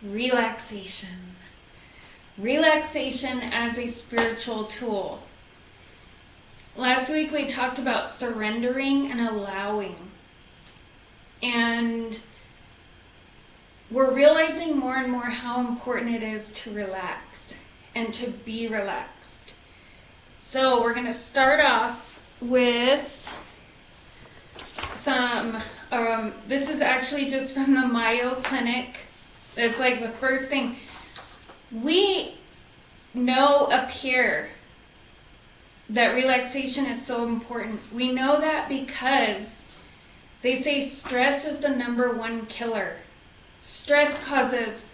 Relaxation. Relaxation as a spiritual tool. Last week we talked about surrendering and allowing. And we're realizing more and more how important it is to relax and to be relaxed. So we're going to start off with some, this is actually just from the Mayo Clinic. It's like the first thing. We know up here that relaxation is so important. We know that because they say stress is the #1 killer. Stress causes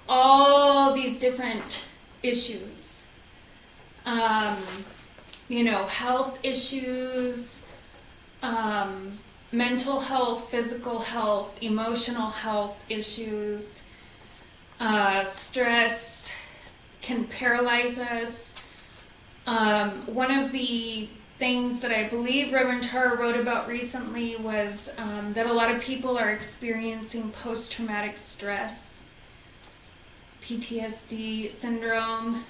all these different issues. Health issues, mental health, physical health, emotional health issues. Stress can paralyze us. One of the things that I believe Reverend Tara wrote about recently was that a lot of people are experiencing post-traumatic stress, PTSD syndrome,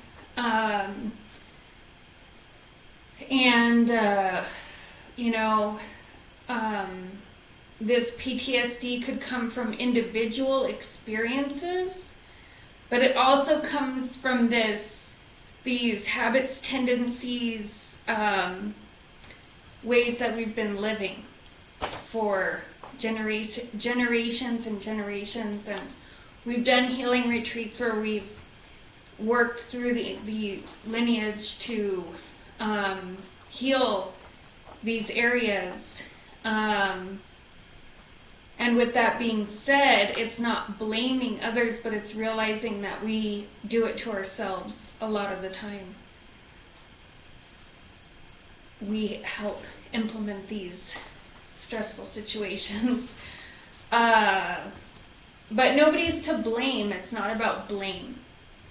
this PTSD could come from individual experiences, but it also comes from these habits, tendencies, ways that we've been living for generations and generations. And we've done healing retreats where we've worked through the lineage to heal these areas. And with that being said, it's not blaming others, but it's realizing that we do it to ourselves a lot of the time. We help implement these stressful situations. But nobody's to blame. It's not about blame.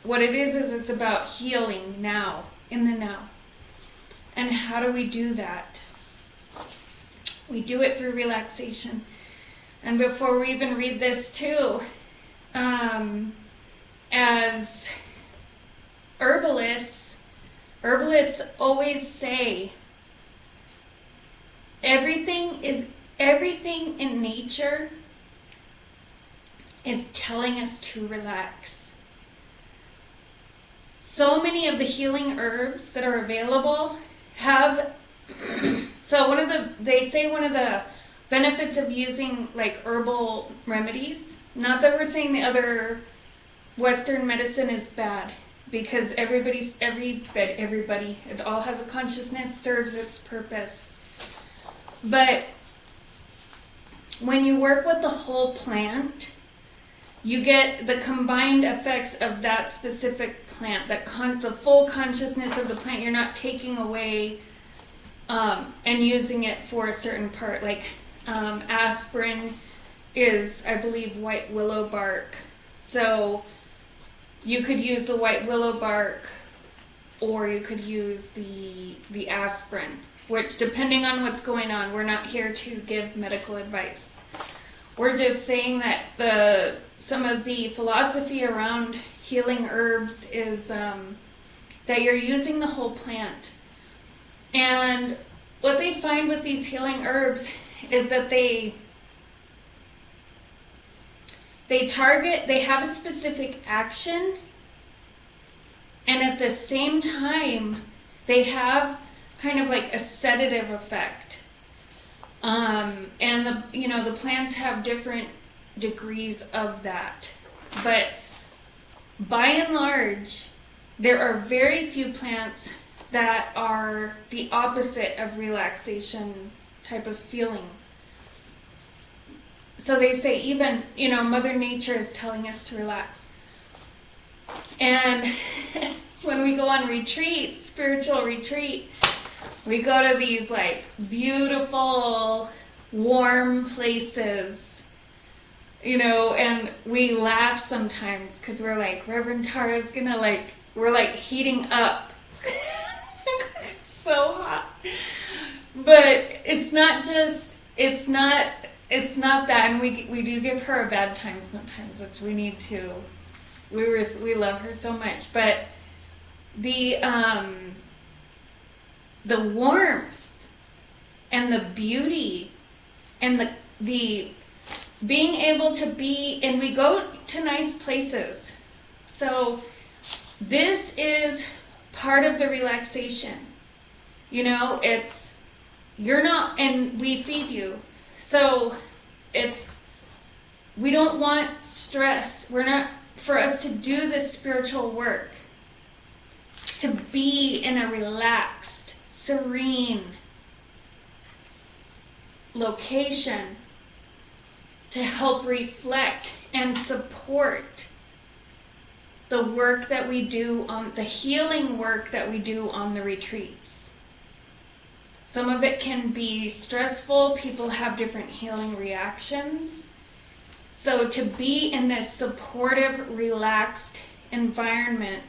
What it is it's about healing now, in the now. And how do we do that? We do it through relaxation. And before we even read this too, as herbalists always say, everything in nature is telling us to relax. So many of the healing herbs that are available have they say one of the benefits of using like herbal remedies, not that we're saying the other Western medicine is bad, because everybody, it all has a consciousness, serves its purpose. But when you work with the whole plant, you get the combined effects of that specific plant, the full consciousness of the plant. You're not taking away and using it for a certain part. Like aspirin is, I believe, white willow bark. So you could use the white willow bark, or you could use the aspirin, which, depending on what's going on, we're not here to give medical advice. We're just saying that some of the philosophy around healing herbs is that you're using the whole plant. And what they find with these healing herbs is that they have a specific action, and at the same time they have kind of like a sedative effect. And the plants have different degrees of that. But by and large, there are very few plants that are the opposite of relaxation type of feeling. So they say even, Mother Nature is telling us to relax. And when we go on retreat, spiritual retreat, we go to these like beautiful, warm places, and we laugh sometimes because we're like, Reverend Tara's gonna we're like heating up. It's so hot. But it's not it's not that, and we do give her a bad time sometimes, which we need to. We love her so much, but the warmth and the beauty and the being able to be, and we go to nice places. So this is part of the relaxation. You know, it's, you're not, and we feed you. So we don't want stress. For us to do this spiritual work, to be in a relaxed, serene location, to help reflect and support the work that we do on the healing work that we do on the retreats. Some of it can be stressful. People have different healing reactions. So to be in this supportive, relaxed environment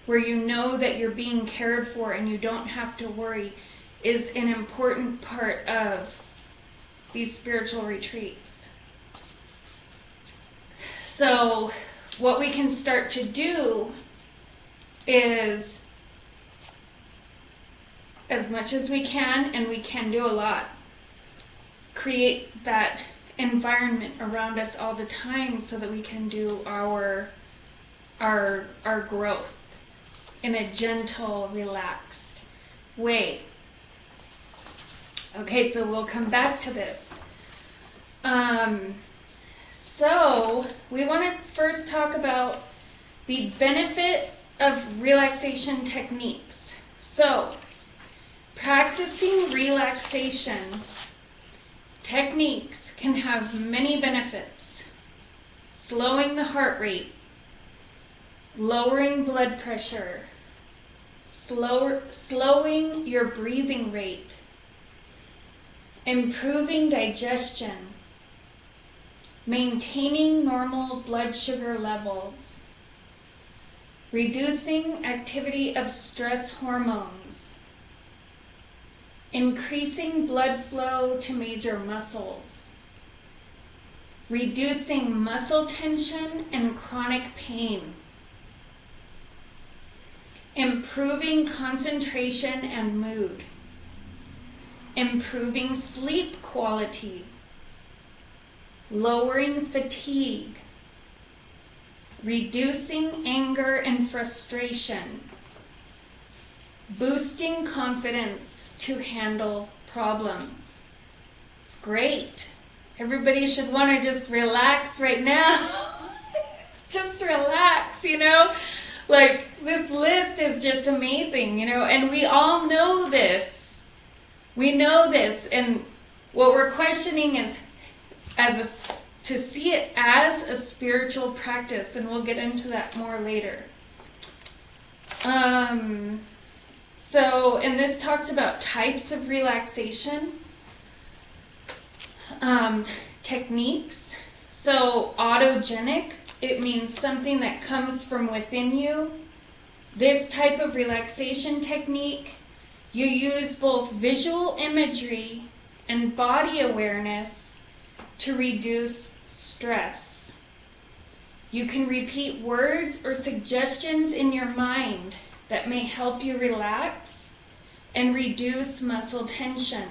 where you know that you're being cared for and you don't have to worry is an important part of these spiritual retreats. So what we can start to do is, as much as we can, and we can do a lot, create that environment around us all the time so that we can do our growth in a gentle, relaxed way. Okay, so we'll come back to this. So we want to first talk about the benefit of relaxation techniques. So practicing relaxation techniques can have many benefits. Slowing the heart rate, lowering blood pressure, slowing your breathing rate, improving digestion, maintaining normal blood sugar levels, reducing activity of stress hormones, increasing blood flow to major muscles, reducing muscle tension and chronic pain, improving concentration and mood, improving sleep quality, lowering fatigue, reducing anger and frustration, boosting confidence to handle problems. It's great. Everybody should want to just relax right now. Just relax, you know? Like, this list is just amazing, you know? And we all know this. We know this. And what we're questioning is to see it as a spiritual practice. And we'll get into that more later. And this talks about types of relaxation, techniques. So autogenic, it means something that comes from within you. This type of relaxation technique, you use both visual imagery and body awareness to reduce stress. You can repeat words or suggestions in your mind that may help you relax and reduce muscle tension.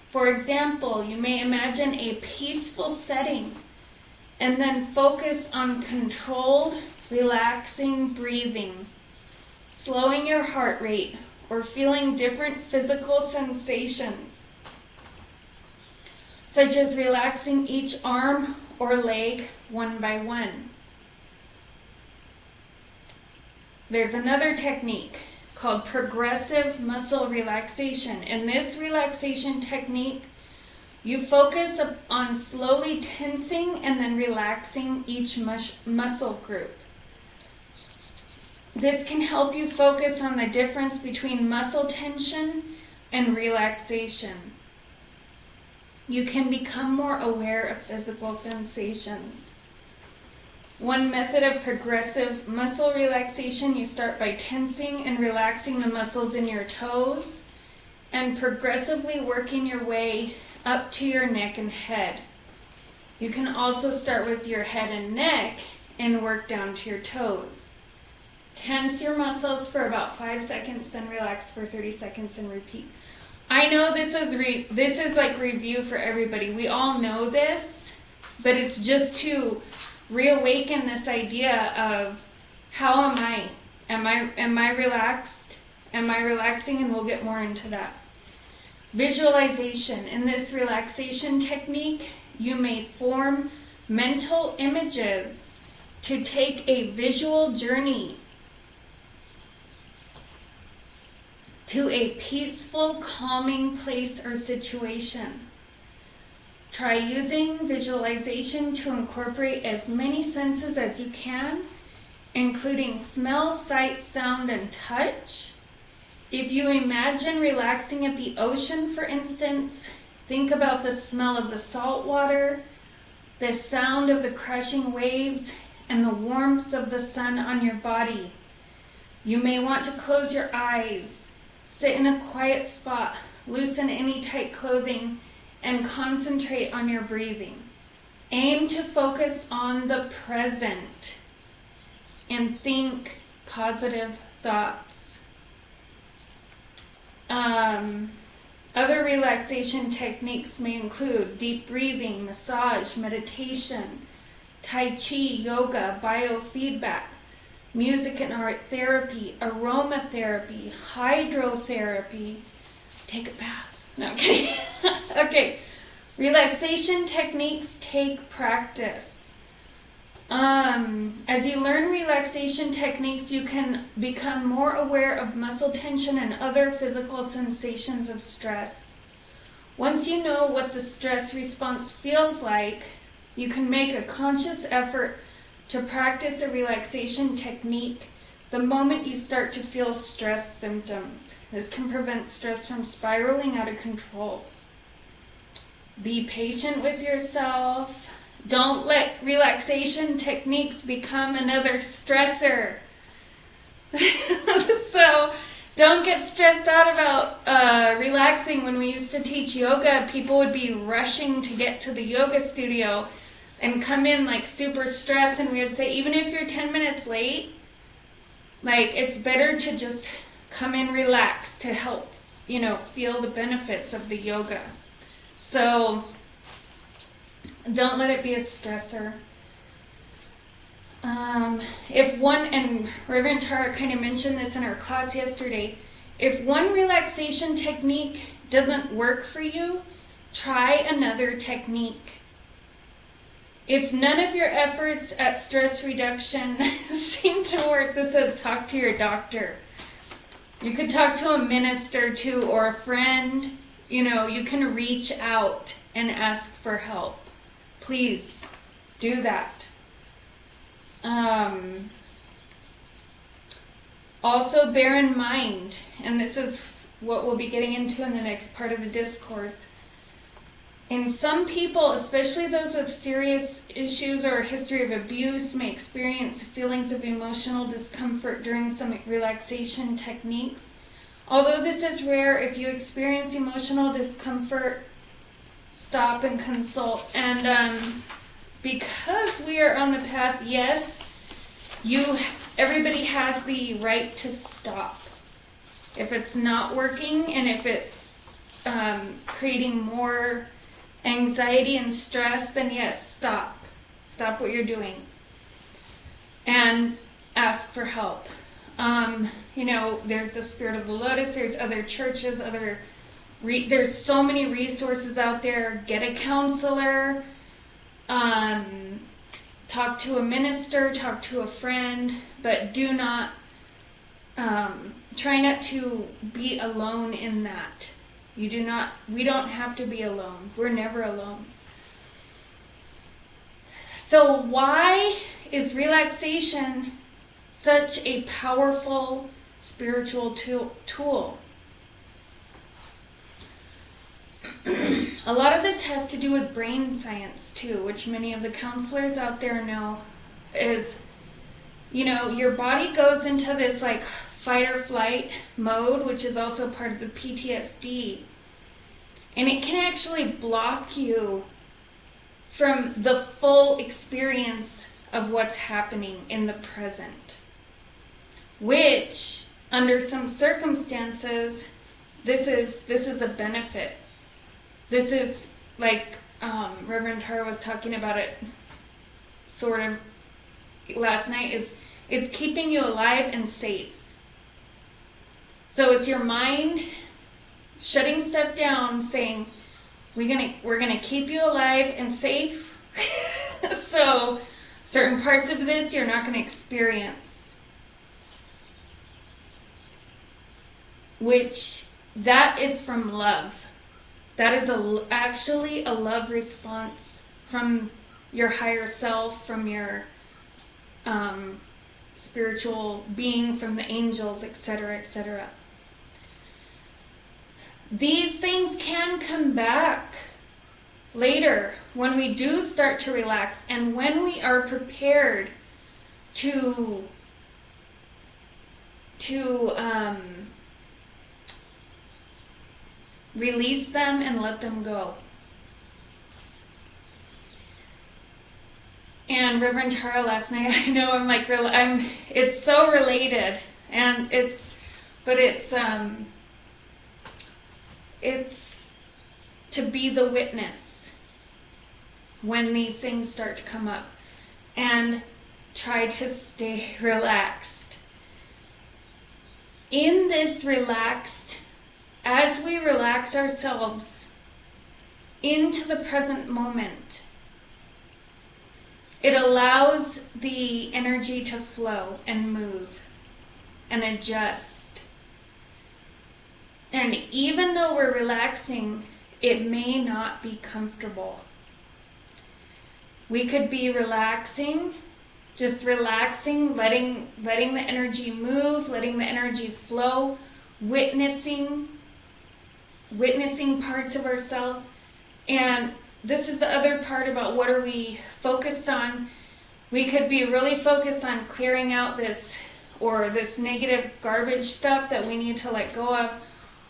For example, you may imagine a peaceful setting and then focus on controlled, relaxing breathing, slowing your heart rate, or feeling different physical sensations, such as relaxing each arm or leg one by one. There's another technique called progressive muscle relaxation. In this relaxation technique, you focus on slowly tensing and then relaxing each muscle group. This can help you focus on the difference between muscle tension and relaxation. You can become more aware of physical sensations. One method of progressive muscle relaxation, you start by tensing and relaxing the muscles in your toes and progressively working your way up to your neck and head. You can also start with your head and neck and work down to your toes. Tense your muscles for about 5 seconds, then relax for 30 seconds and repeat. I know this is like review for everybody. We all know this, but it's just to reawaken this idea of how am I? Am I relaxed? Am I relaxing? And we'll get more into that. Visualization. In this relaxation technique, you may form mental images to take a visual journey to a peaceful, calming place or situation. Try using visualization to incorporate as many senses as you can, including smell, sight, sound, and touch. If you imagine relaxing at the ocean, for instance, think about the smell of the salt water, the sound of the crashing waves, and the warmth of the sun on your body. You may want to close your eyes, sit in a quiet spot, loosen any tight clothing, and concentrate on your breathing. Aim to focus on the present and think positive thoughts. Other relaxation techniques may include deep breathing, massage, meditation, Tai Chi, yoga, biofeedback, music and art therapy, aromatherapy, hydrotherapy. Take a bath. No, okay. Okay. Relaxation techniques take practice. As you learn relaxation techniques, you can become more aware of muscle tension and other physical sensations of stress. Once you know what the stress response feels like, you can make a conscious effort to practice a relaxation technique the moment you start to feel stress symptoms. This can prevent stress from spiraling out of control. Be patient with yourself. Don't let relaxation techniques become another stressor. So don't get stressed out about relaxing. When we used to teach yoga, people would be rushing to get to the yoga studio and come in like super stressed, and we would say, even if you're 10 minutes late, like it's better to just come in relaxed to help, feel the benefits of the yoga. So don't let it be a stressor. And Reverend Tara kind of mentioned this in our class yesterday, if one relaxation technique doesn't work for you, try another technique. If none of your efforts at stress reduction seem to work, this says talk to your doctor. You could talk to a minister too, or a friend. You can reach out and ask for help. Please do that. Also bear in mind, and this is what we'll be getting into in the next part of the discourse, in some people, especially those with serious issues or a history of abuse, may experience feelings of emotional discomfort during some relaxation techniques. Although this is rare, if you experience emotional discomfort, stop and consult. And because we are on the path, yes, everybody has the right to stop. If it's not working and if it's creating more anxiety and stress, then yes, stop. Stop what you're doing. And ask for help. There's the Spirit of the Lotus, there's other churches, there's so many resources out there. Get a counselor, talk to a minister, talk to a friend, but do not, try not to be alone in that. We don't have to be alone. We're never alone. So why is relaxation such a powerful spiritual tool? A lot of this has to do with brain science too, which many of the counselors out there know is, your body goes into this like fight or flight mode, which is also part of the PTSD. And it can actually block you from the full experience of what's happening in the present. Which, under some circumstances, this is a benefit. This is like Reverend Tara was talking about it sort of last night, is it's keeping you alive and safe. So it's your mind shutting stuff down, saying, we're gonna keep you alive and safe. So certain parts of this you're not gonna experience. Which, that is from love. That is actually a love response from your higher self, from your spiritual being, from the angels, etc., etc. These things can come back later when we do start to relax and when we are prepared to release them and let them go. And Reverend Tara last night, I know it's so related, and it's to be the witness when these things start to come up, and try to stay relaxed. In this relaxed, as we relax ourselves into the present moment, it allows the energy to flow and move and adjust. And even though we're relaxing, it may not be comfortable. We could be relaxing, just relaxing, letting the energy move, letting the energy flow, witnessing parts of ourselves. And this is the other part about what are we focused on. We could be really focused on clearing out this negative garbage stuff that we need to let go of.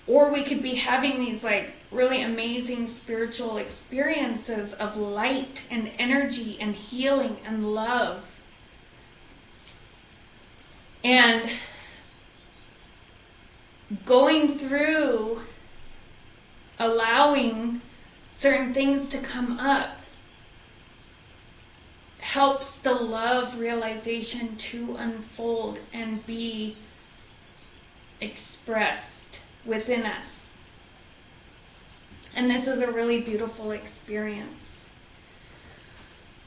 Or we could be having these like really amazing spiritual experiences of light and energy and healing and love. And going through, allowing certain things to come up, helps the love realization to unfold and be expressed within us. And this is a really beautiful experience.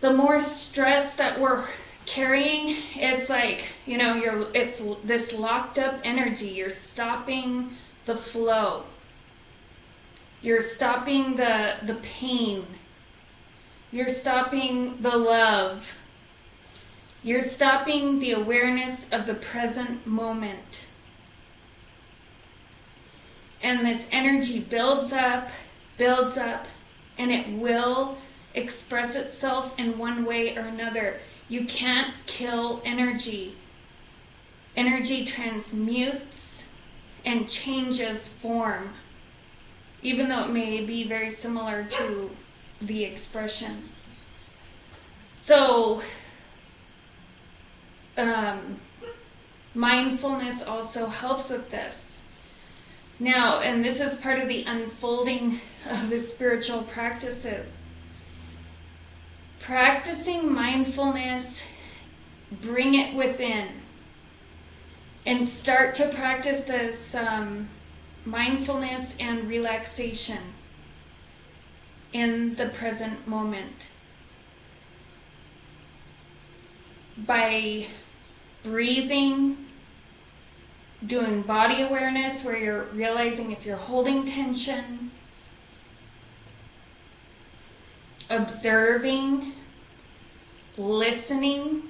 The more stress that we're carrying, it's like, it's this locked up energy. You're stopping the flow. You're stopping the pain. You're stopping the love. You're stopping the awareness of the present moment. And this energy builds up, and it will express itself in one way or another. You can't kill energy. Energy transmutes and changes form, even though it may be very similar to the expression. So, mindfulness also helps with this. Now, and this is part of the unfolding of the spiritual practices. Practicing mindfulness, bring it within, and start to practice this mindfulness and relaxation in the present moment by breathing, doing body awareness where you're realizing if you're holding tension, observing, listening,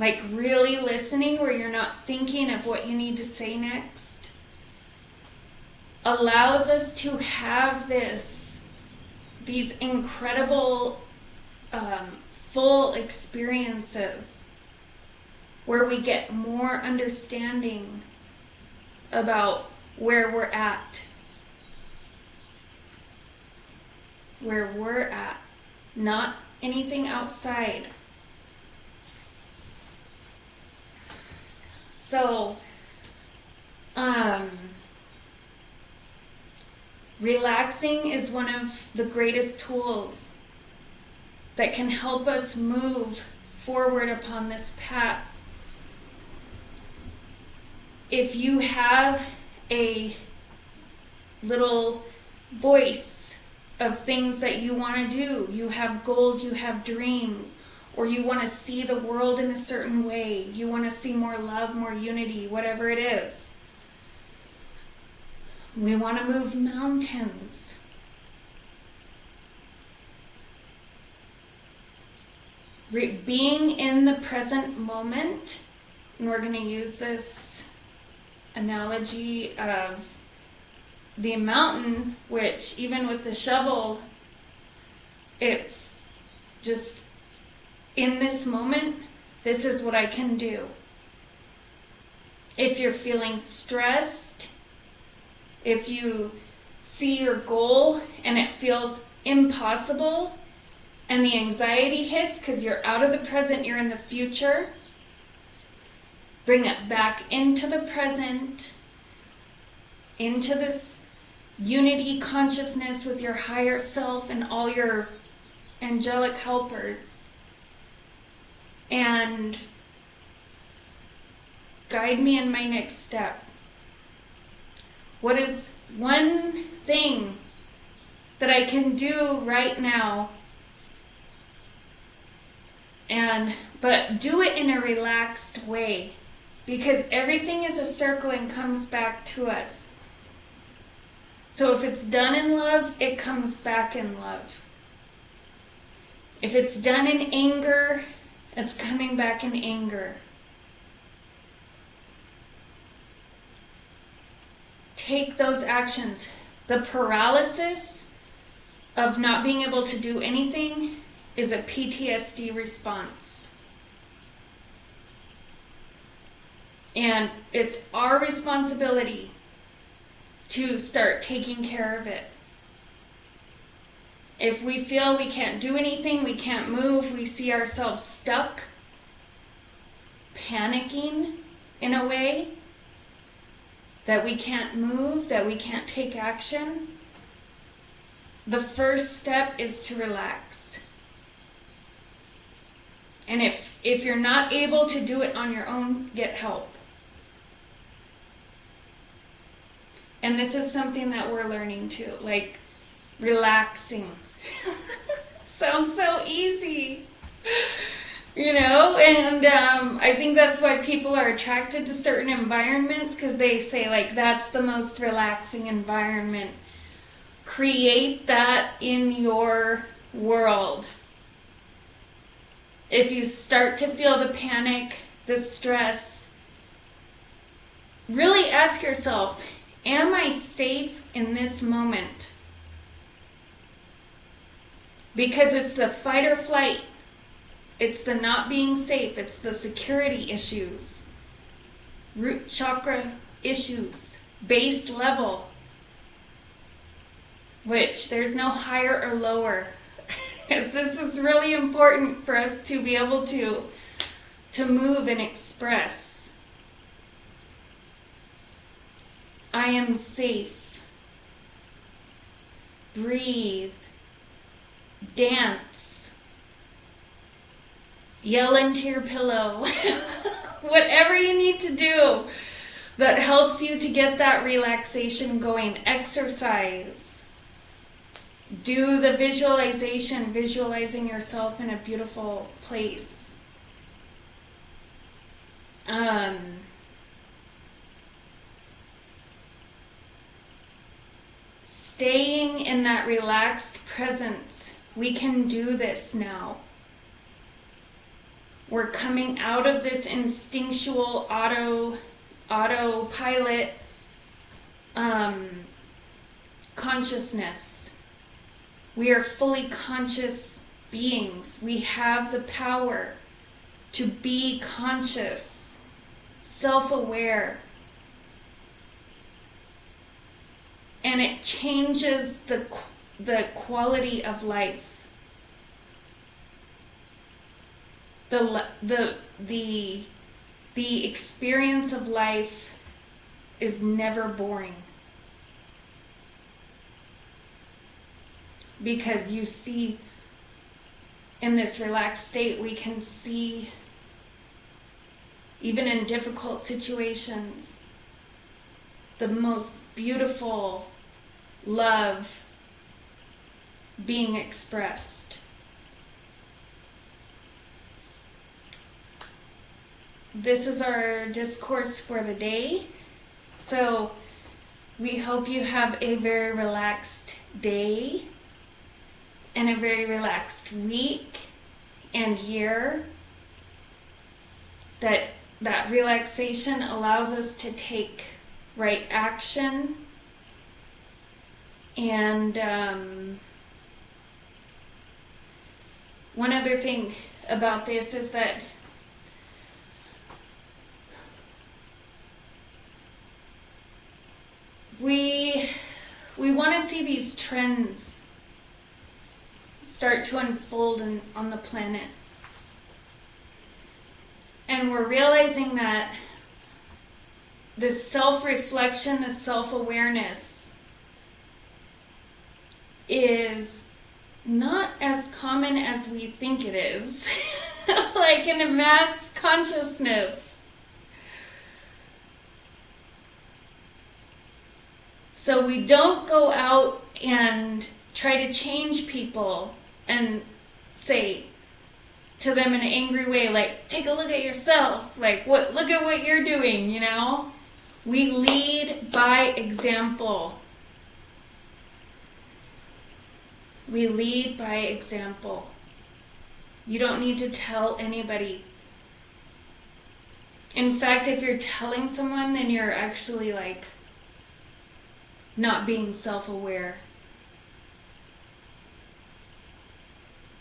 like really listening where you're not thinking of what you need to say next, allows us to have these incredible full experiences where we get more understanding about where we're at. where we're at, not anything outside. So, relaxing is one of the greatest tools that can help us move forward upon this path. If you have a little voice of things that you want to do, you have goals, you have dreams, or you want to see the world in a certain way, you want to see more love, more unity, whatever it is. We want to move mountains. Being in the present moment, and we're going to use this analogy of the mountain, which even with the shovel, it's just in this moment, this is what I can do. If you're feeling stressed, if you see your goal and it feels impossible and the anxiety hits because you're out of the present, you're in the future, bring it back into the present, into this unity consciousness with your higher self and all your angelic helpers, and guide me in my next step. What is one thing that I can do right now? But do it in a relaxed way, because everything is a circle and comes back to us. So if it's done in love, it comes back in love. If it's done in anger, it's coming back in anger. Take those actions. The paralysis of not being able to do anything is a PTSD response. And it's our responsibility to start taking care of it. If we feel we can't do anything, we can't move, we see ourselves stuck, panicking in a way, that we can't move, that we can't take action, the first step is to relax. And if you're not able to do it on your own, get help. And this is something that we're learning too, like relaxing. Sounds so easy, you know? And I think that's why people are attracted to certain environments, because they say, like, that's the most relaxing environment. Create that in your world. If you start to feel the panic, the stress, really ask yourself, am I safe in this moment? Because it's the fight or flight. It's the not being safe. It's the security issues, root chakra issues, base level, which there's no higher or lower. This is really important for us to be able to move and express. I am safe. Breathe. Dance. Yell into your pillow. Whatever you need to do that helps you to get that relaxation going. Exercise. Do the visualization, visualizing yourself in a beautiful place. Staying in that relaxed presence. We can do this now. We're coming out of this instinctual autopilot consciousness. We are fully conscious beings. We have the power to be conscious, self-aware. And it changes the quality of life. The experience of life is never boring. Because you see, in this relaxed state, we can see, even in difficult situations, the most beautiful love being expressed. This is our discourse for the day. So we hope you have a very relaxed day and a very relaxed week and year. That relaxation allows us to take right action. And one other thing about this is that we want to see these trends start to unfold on the planet. And we're realizing that this self-reflection, this self-awareness is not as common as we think it is. Like in a mass consciousness. So we don't go out and try to change people and say to them in an angry way, like, take a look at yourself, like, look at what you're doing, you know? We lead by example. We lead by example. You don't need to tell anybody. In fact, if you're telling someone, then you're actually like not being self-aware.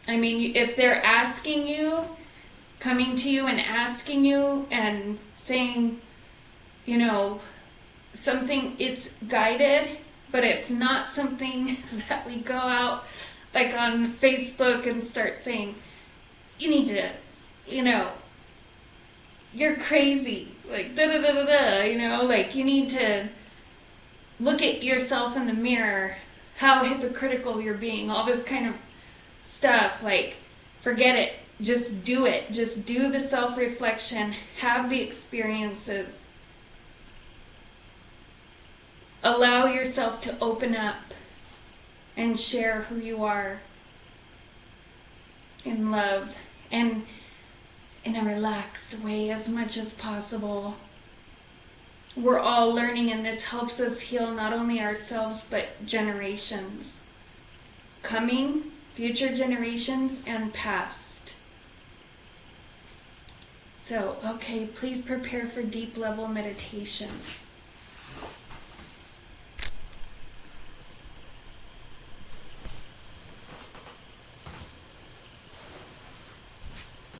I mean, if they're asking you, coming to you and asking you and saying, you know, something, it's guided, but it's not something that we go out like on Facebook and start saying, you need to, you know, you're crazy, like da-da-da-da-da, you know, like you need to look at yourself in the mirror, how hypocritical you're being, all this kind of stuff. Like, forget it. Just do it. Just do the self-reflection. Have the experiences. Allow yourself to open up and share who you are in love and in a relaxed way as much as possible. We're all learning, and this helps us heal not only ourselves but generations coming, future generations, and past. So, okay, please prepare for deep level meditation.